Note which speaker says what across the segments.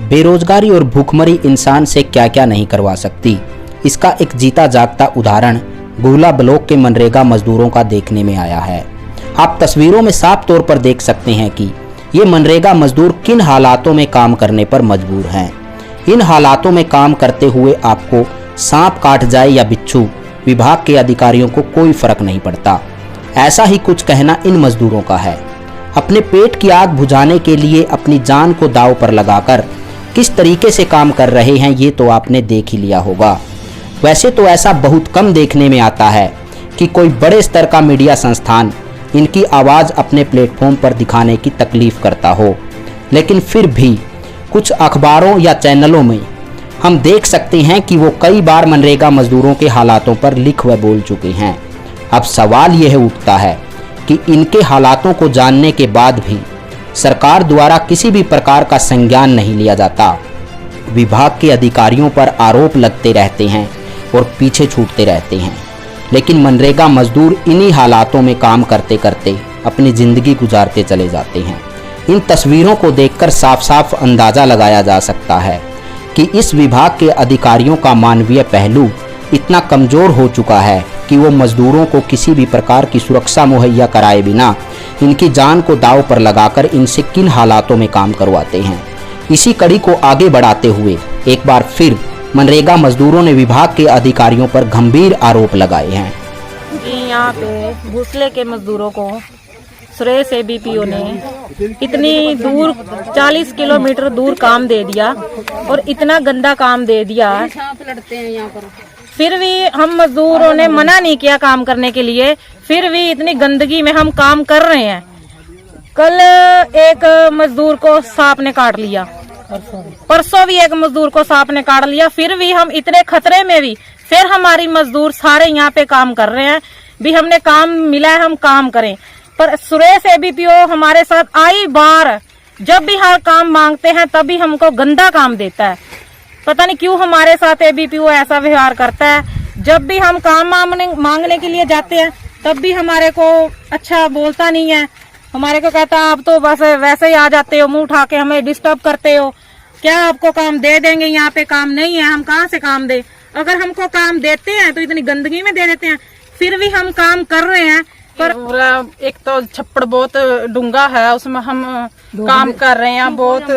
Speaker 1: बेरोजगारी और भूखमरी इंसान से क्या क्या नहीं करवा सकती, इसका एक जीता जागता उदाहरण गुहला ब्लॉक के मनरेगा मजदूरों का देखने में आया है। आप तस्वीरों में साफ तौर पर देख सकते हैं कि ये मनरेगा मजदूर किन हालातों में काम करने पर मजबूर हैं। इन हालातों में काम करते हुए आपको सांप काट जाए या बिच्छू, विभाग के अधिकारियों को कोई फर्क नहीं पड़ता। ऐसा ही कुछ कहना इन मजदूरों का है। अपने पेट की आग बुझाने के लिए अपनी जान को दांव पर लगाकर किस तरीके से काम कर रहे हैं ये तो आपने देख ही लिया होगा। वैसे तो ऐसा बहुत कम देखने में आता है कि कोई बड़े स्तर का मीडिया संस्थान इनकी आवाज़ अपने प्लेटफॉर्म पर दिखाने की तकलीफ करता हो, लेकिन फिर भी कुछ अखबारों या चैनलों में हम देख सकते हैं कि वो कई बार मनरेगा मजदूरों के हालातों पर लिख व बोल चुके हैं। अब सवाल यह उठता है कि इनके हालातों को जानने के बाद भी सरकार द्वारा किसी भी प्रकार का संज्ञान नहीं लिया जाता। विभाग के अधिकारियों पर आरोप लगते रहते हैं और पीछे छूटते रहते हैं, लेकिन मनरेगा मजदूर इन्हीं हालातों में काम करते करते अपनी ज़िंदगी गुजारते चले जाते हैं। इन तस्वीरों को देखकर साफ साफ अंदाज़ा लगाया जा सकता है कि इस विभाग के अधिकारियों का मानवीय पहलू इतना कमज़ोर हो चुका है कि वो मजदूरों को किसी भी प्रकार की सुरक्षा मुहैया कराए बिना इनकी जान को दांव पर लगाकर इनसे किन हालातों में काम करवाते हैं। इसी कड़ी को आगे बढ़ाते हुए एक बार फिर मनरेगा मजदूरों ने विभाग के अधिकारियों पर गंभीर आरोप लगाए हैं।
Speaker 2: यहाँ पे भूसले के मजदूरों को सुरेश एबीपीओ ने इतनी दूर 40 किलोमीटर दूर काम दे दिया और इतना गंदा काम दे दिया। फिर भी हम मजदूरों ने मना नहीं किया काम करने के लिए, फिर भी इतनी गंदगी में हम काम कर रहे हैं। कल एक मजदूर को सांप ने काट लिया, परसों भी एक मजदूर को सांप ने काट लिया। फिर भी हम इतने खतरे में भी फिर हमारी मजदूर सारे यहाँ पे काम कर रहे हैं। भी हमने काम मिला है, हम काम करें। पर सुरेश एबीपीओ हमारे साथ आई बार जब भी हर काम मांगते हैं तभी हमको गंदा काम देता है। पता नहीं क्यों हमारे साथ एबीपीओ ऐसा व्यवहार करता है। जब भी हम काम मांगने के लिए जाते हैं तब भी हमारे को अच्छा बोलता नहीं है। हमारे को कहता है आप तो बस वैसे ही आ जाते हो, मुंह उठा के हमें डिस्टर्ब करते हो। क्या आपको काम दे देंगे? यहाँ पे काम नहीं है, हम कहाँ से काम दे? अगर हमको काम देते हैं तो इतनी गंदगी में दे देते हैं। फिर भी हम काम कर रहे हैं। पर
Speaker 3: एक तो छप्पड़ बहुत डूंगा है, उसमें हम काम कर रहे हैं। बहुत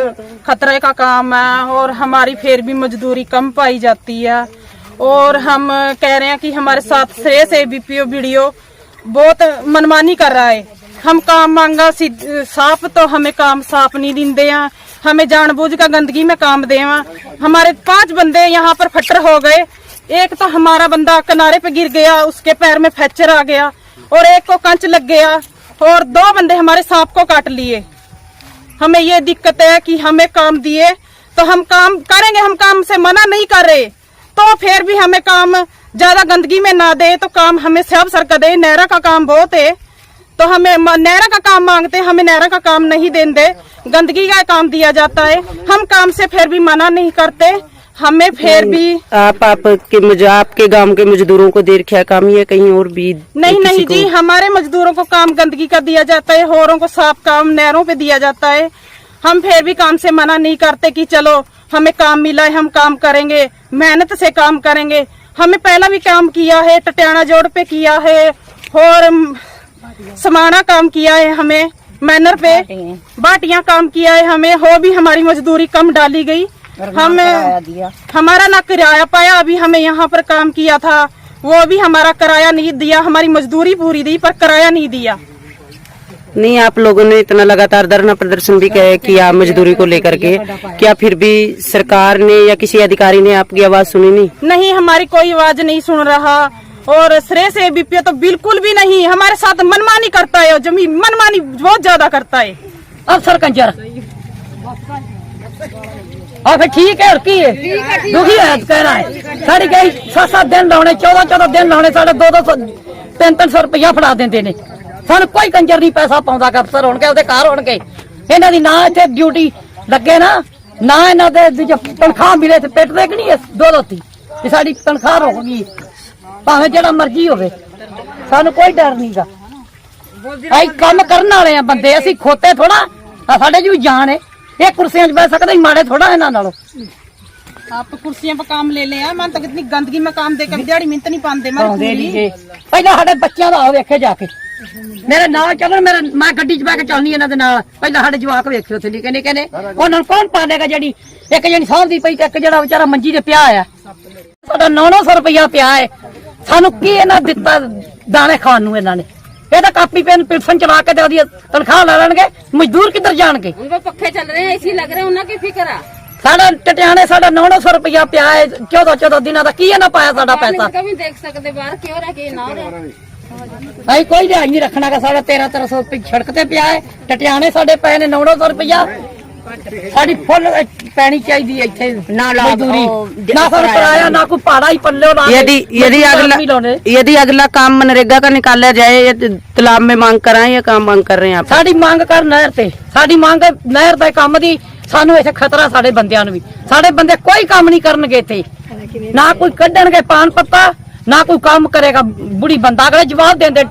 Speaker 3: खतरे का काम है और हमारी फिर भी मजदूरी कम पाई जाती है। और हम कह रहे हैं कि हमारे साथ सुरेश एबीपीओ वीडियो बहुत मनमानी कर रहा है। हम काम मांगा साफ तो हमें काम साफ नहीं देंदे हैं। हमें जानबूझ का गंदगी में काम देवा। हमारे 5 बंदे यहाँ पर फटर हो गए। एक तो हमारा बंदा किनारे पे गिर गया, उसके पैर में फ्रैक्चर आ गया और एक को कंच लग गया और 2 बंदे हमारे सांप को काट लिए। हमें ये दिक्कत है कि हमें काम दिए तो हम काम करेंगे। हम काम से मना नहीं कर रहे, तो फिर भी हमें काम ज्यादा गंदगी में ना दे तो काम हमें सब सरका दे। नहरा का काम बहुत है तो हमें नहरा का काम मांगते, हमें नहरा का काम नहीं देंगे, गंदगी का काम दिया जाता है। हम काम से फिर भी मना नहीं करते। हमें फिर भी
Speaker 4: आपके गांव के मजदूरों को दे रखा काम या कहीं और भी?
Speaker 3: नहीं जी, हमारे मजदूरों को काम गंदगी का दिया जाता है, होरों को साफ काम नहरों पे दिया जाता है। हम फिर भी काम से मना नहीं करते कि चलो हमें काम मिला है, हम काम करेंगे, मेहनत से काम करेंगे। हमें पहला भी काम किया है, टटियाना जोड़ पे किया है और समाना काम किया है, हमें मैनर पे बाटियां काम किया है। हमें हो भी हमारी मजदूरी कम डाली गई। हमारा ना किराया पाया। अभी हमें यहाँ पर काम किया था वो भी हमारा किराया नहीं दिया। हमारी मजदूरी पूरी दी पर किराया नहीं दिया।
Speaker 4: नहीं, आप लोगों ने इतना लगातार धरना प्रदर्शन भी किया मजदूरी को लेकर के, क्या फिर भी सरकार ने या किसी अधिकारी ने आपकी आवाज सुनी नहीं?
Speaker 3: नहीं, हमारी कोई आवाज नहीं सुन रहा। और सुरेश एबीपीओ तो बिल्कुल भी नहीं, हमारे साथ मनमानी करता है। जमीन मनमानी बहुत ज्यादा करता है।
Speaker 5: अब सर कंजर फिर ठीक है और की है दुखी है कह रहा है। साड़ी कई 7-7 दिन लाने, 14-14 दिन लाने, साढ़े 200 300 रुपया फड़ा देंगे ने। सानू कोई कंजर नहीं पैसा पाਉਂਦਾ अफसर होणगे ਉਹਦੇ ਘਰ ਹੋਣਗੇ। ਇਹਨਾਂ ਦੀ ਨਾ ਇੱਥੇ ਡਿਊਟੀ ਲੱਗੇ ਨਾ ਇਹਨਾਂ ਦੇ ਤਨਖਾਹ ਮਿਲੇ ਤੇ ਪਿੱਟ ਦੇ ਕਿ ਨਹੀਂ ਦੋ ਦੋਤੀ ਤੇ ਸਾਡੀ ਤਨਖਾਹ ਰੁਕ ਗਈ। ਭਾਵੇਂ ਜਿਹੜਾ ਮਰਜ਼ੀ ਹੋਵੇ, ਸਾਨੂੰ ਕੋਈ ਡਰ ਨਹੀਂਗਾ। ਅਸੀਂ ਕੰਮ ਕਰਨ ਵਾਲੇ ਆ ਬੰਦੇ, ਅਸੀਂ ਖੋਤੇ ਥੋੜਾ। ਸਾਡੇ 'ਚ ਵੀ ਜਾਨ ਹੈ। ਇਹ ਕੁਰਸੀਆਂ 'ਚ ਬਹਿ ਸਕਦੇ ਮਾੜੇ ਥੋੜਾ ਇਹਨਾਂ ਨਾਲੋਂ।
Speaker 3: आप तो कुर्सियों पर काम ले ले मन तो कितनी गंदगी में काम देकर दिहाड़ी मिहनत नहीं पाते
Speaker 5: ਪਹਿਲਾਂ ਸਾਡੇ ਬੱਚਿਆਂ ਦਾ ਆਓ ਵੇਖੇ ਜਾ ਕੇ ਮੇਰੇ ਨਾਲ ਚੱਲਣ ਮੇਰੇ ਮੈਂ ਗੱਡੀ 'ਚ ਬਹਿ ਕੇ ਚੱਲਣੀ ਇਹਨਾਂ ਦੇ ਨਾਲ। ਪਹਿਲਾਂ ਸਾਡੇ ਜਵਾਕ ਵੇਖਿਓ ਉੱਥੇ ਨਿੱਕੇ ਨਿੱਕੇ ਨੇ ਉਹਨਾਂ ਨੂੰ ਕੌਣ ਪਾਲੇਗਾ? ਜਿਹੜੀ ਇੱਕ ਜਣੀ ਸੌਂਦੀ ਪਈ ਤੇ ਇੱਕ ਜਿਹੜਾ ਵਿਚਾਰਾ ਮੰਜੀ ਤੇ ਪਿਆ ਆ। ਸਾਡਾ 900 ਰੁਪਇਆ ਪਿਆ ਹੈ। ਸਾਨੂੰ ਕੀ ਇਹਨਾਂ ਦਿੱਤਾ ਦਾਣੇ ਖਾਣ ਨੂੰ? ਇਹਨਾਂ ਨੇ ਇਹ ਤਾਂ ਕਾਪੀ ਪੈਨ ਪਿਲਸਨ ਚਲਾ ਕੇ ਤੇ ਉਹਦੀ ਤਨਖਾਹ ਲੈ ਲੈਣਗੇ। ਮਜ਼ਦੂਰ ਕਿੱਧਰ ਜਾਣਗੇ?
Speaker 6: पखे चल रहे हैं ऐसी लग रहे हैं उन्हें की फिक्र है।
Speaker 5: ਸਾਡਾ ਟਟਿਆਣੇ ਸਾਡਾ 900 ਰੁਪਇਆ ਪਿਆ ਹੈ 14 ਦਿਨਾਂ ਦਾ। ਕੀ ਇਹਨਾਂ ਪਾਇਆ ਸਾਡਾ ਪੈਸਾ?
Speaker 6: कभी देख सकते बाहर क्यों रखे ना रहे।
Speaker 5: ਅਸੀਂ ਕੋਈ ਦਿਹਾੜੀ ਨਹੀਂ ਰੱਖਣਾਗਾ। ਸਾਡਾ 1300 ਰੁਪਏ ਸੜਕ ਤੇ ਪਿਆ ਹੈ। ਟਟਿਆਣੇ ਸਾਡੇ ਪਏ ਨੇ 900 ਰੁਪਇਆ। ਸਾਡੀ ਫੁੱਲ ਪੈਣੀ ਚਾਹੀਦੀ ਹੈ ਇੱਥੇ ਨਾ ਮਜ਼ਦੂਰੀ ਨਾ ਸਾਨੂੰ ਕਿਰਾਇਆ ਨਾ ਕੋਈ ਭਾੜਾ ही पल्ले ला।
Speaker 4: यदि अगला काम मनरेगा का निकाला जाए या तालाब में मांग कराएं या काम मांग कर रहे हैं आप?
Speaker 5: ਸਾਡੀ ਮੰਗ ਕਰ ਨਹਿਰ ਤੇ। ਸਾਡੀ ਮੰਗ ਹੈ ਨਹਿਰ ਦੇ ਕੰਮ ਦੀ। ਸਾਨੂੰ ਇੱਥੇ ਖਤਰਾ ਸਾਡੇ ਬੰਦਿਆਂ ਨੂੰ ਵੀ। ਸਾਡੇ ਬੰਦੇ ਕੋਈ ਕੰਮ ਨਹੀਂ ਕਰਨਗੇ ਇੱਥੇ। ਨਾ ਕੋਈ ਕੱਢਣਗੇ ਪਾਨ ਪੱਤਾ ਨਾ ਕੋਈ ਕੰਮ ਕਰੇਗਾ। ਬੁੜੀ ਬੰਦਾ ਅਗਲੇ ਜਵਾਬ ਦੇਂਦੇ